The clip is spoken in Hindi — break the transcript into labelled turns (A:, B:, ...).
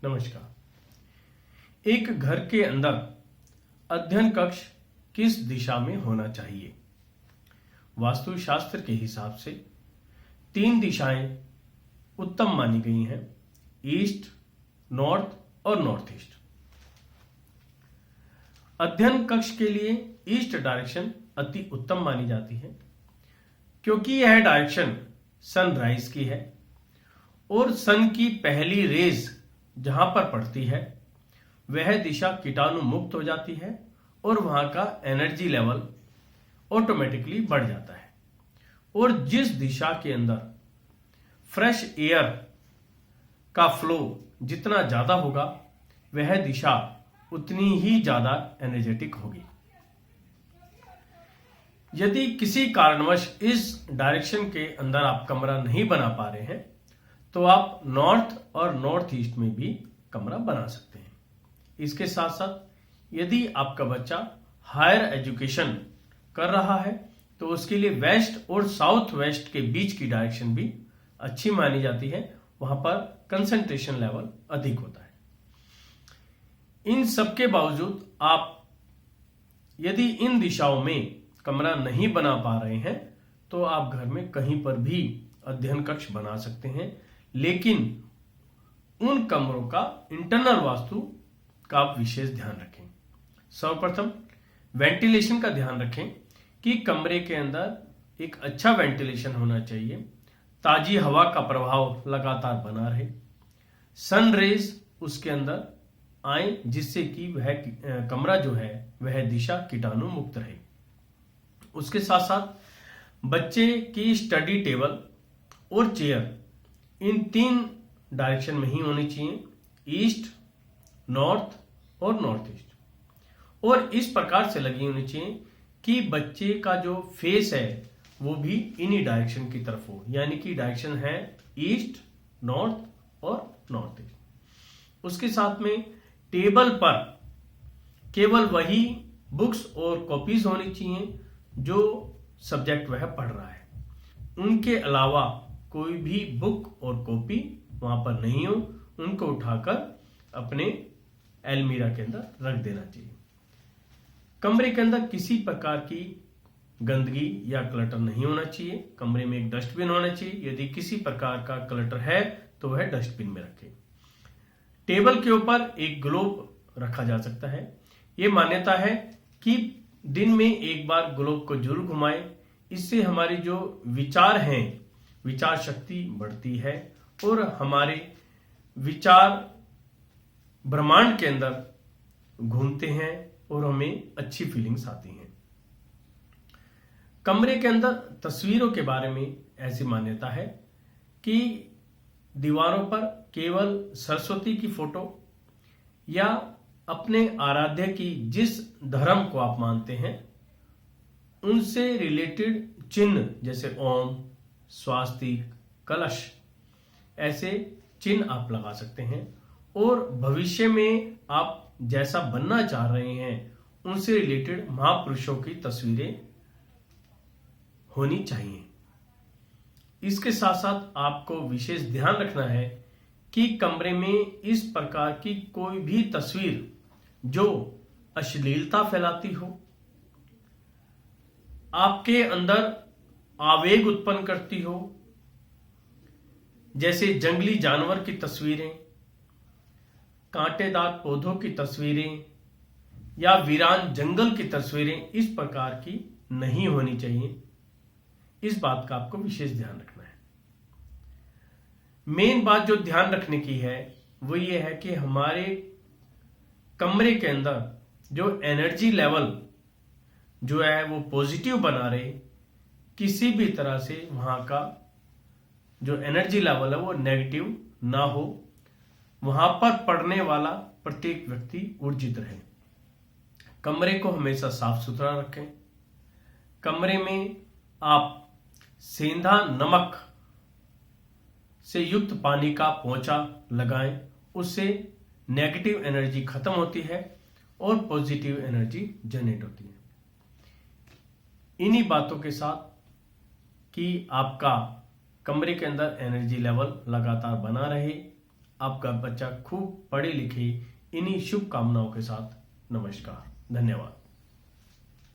A: नमस्कार। एक घर के अंदर अध्ययन कक्ष किस दिशा में होना चाहिए? वास्तुशास्त्र के हिसाब से 3 दिशाएं उत्तम मानी गई हैं, ईस्ट, नॉर्थ और नॉर्थ ईस्ट। अध्ययन कक्ष के लिए ईस्ट डायरेक्शन अति उत्तम मानी जाती है, क्योंकि यह डायरेक्शन सनराइज की है और सन की पहली रेज जहां पर पड़ती है वह दिशा कीटाणु मुक्त हो जाती है और वहां का एनर्जी लेवल ऑटोमेटिकली बढ़ जाता है। और जिस दिशा के अंदर फ्रेश एयर का फ्लो जितना ज्यादा होगा वह दिशा उतनी ही ज्यादा एनर्जेटिक होगी। यदि किसी कारणवश इस डायरेक्शन के अंदर आप कमरा नहीं बना पा रहे हैं तो आप नॉर्थ और नॉर्थ ईस्ट में भी कमरा बना सकते हैं। इसके साथ साथ यदि आपका बच्चा हायर एजुकेशन कर रहा है तो उसके लिए वेस्ट और साउथ वेस्ट के बीच की डायरेक्शन भी अच्छी मानी जाती है, वहां पर कंसंट्रेशन लेवल अधिक होता है। इन सबके बावजूद आप यदि इन दिशाओं में कमरा नहीं बना पा रहे हैं तो आप घर में कहीं पर भी अध्ययन कक्ष बना सकते हैं, लेकिन उन कमरों का इंटरनल वास्तु का आप विशेष ध्यान रखें। सर्वप्रथम वेंटिलेशन का ध्यान रखें कि कमरे के अंदर एक अच्छा वेंटिलेशन होना चाहिए, ताजी हवा का प्रभाव लगातार बना रहे, सन रेज उसके अंदर आए जिससे कि वह कमरा जो है वह दिशा कीटाणु मुक्त रहे। उसके साथ साथ बच्चे की स्टडी टेबल और चेयर इन 3 डायरेक्शन में ही होनी चाहिए, ईस्ट, नॉर्थ और नॉर्थ ईस्ट, और इस प्रकार से लगी होनी चाहिए कि बच्चे का जो फेस है वो भी इन्हीं डायरेक्शन की तरफ हो, यानी कि डायरेक्शन है ईस्ट, नॉर्थ और नॉर्थ ईस्ट। उसके साथ में टेबल पर केवल वही बुक्स और कॉपीज होनी चाहिए जो सब्जेक्ट वह पढ़ रहा है, उनके अलावा कोई भी बुक और कॉपी वहां पर नहीं हो, उनको उठाकर अपने अलमीरा के अंदर रख देना चाहिए। कमरे के अंदर किसी प्रकार की गंदगी या क्लटर नहीं होना चाहिए। कमरे में एक डस्टबिन होना चाहिए, यदि किसी प्रकार का क्लटर है तो वह डस्टबिन में रखें। टेबल के ऊपर एक ग्लोब रखा जा सकता है। यह मान्यता है कि दिन में एक बार ग्लोब को जरूर घुमाएं, इससे हमारी जो विचार हैं, विचार शक्ति बढ़ती है और हमारे विचार ब्रह्मांड के अंदर घूमते हैं और हमें अच्छी फीलिंग्स आती हैं। कमरे के अंदर तस्वीरों के बारे में ऐसी मान्यता है कि दीवारों पर केवल सरस्वती की फोटो या अपने आराध्य की जिस धर्म को आप मानते हैं उनसे रिलेटेड चिन्ह जैसे ओम, स्वास्तिक, कलश ऐसे चिन्ह आप लगा सकते हैं। और भविष्य में आप जैसा बनना चाह रहे हैं उनसे रिलेटेड महापुरुषों की तस्वीरें होनी चाहिए। इसके साथ साथ आपको विशेष ध्यान रखना है कि कमरे में इस प्रकार की कोई भी तस्वीर जो अश्लीलता फैलाती हो, आपके अंदर आवेग उत्पन्न करती हो, जैसे जंगली जानवर की तस्वीरें, कांटेदार पौधों की तस्वीरें या वीरान जंगल की तस्वीरें, इस प्रकार की नहीं होनी चाहिए। इस बात का आपको विशेष ध्यान रखना है। मेन बात जो ध्यान रखने की है वो ये है कि हमारे कमरे के अंदर जो एनर्जी लेवल जो है वो पॉजिटिव बना रहे, किसी भी तरह से वहां का जो एनर्जी लेवल है वो नेगेटिव ना हो, वहां पर पड़ने वाला प्रत्येक व्यक्ति ऊर्जित रहे। कमरे को हमेशा साफ सुथरा रखें। कमरे में आप सेंधा नमक से युक्त पानी का पोंछा लगाएं, उससे नेगेटिव एनर्जी खत्म होती है और पॉजिटिव एनर्जी जनरेट होती है। इन्हीं बातों के साथ कि आपका कमरे के अंदर एनर्जी लेवल लगातार बना रहे, आपका बच्चा खूब पढ़े लिखे, इन्हीं शुभकामनाओं के साथ नमस्कार, धन्यवाद।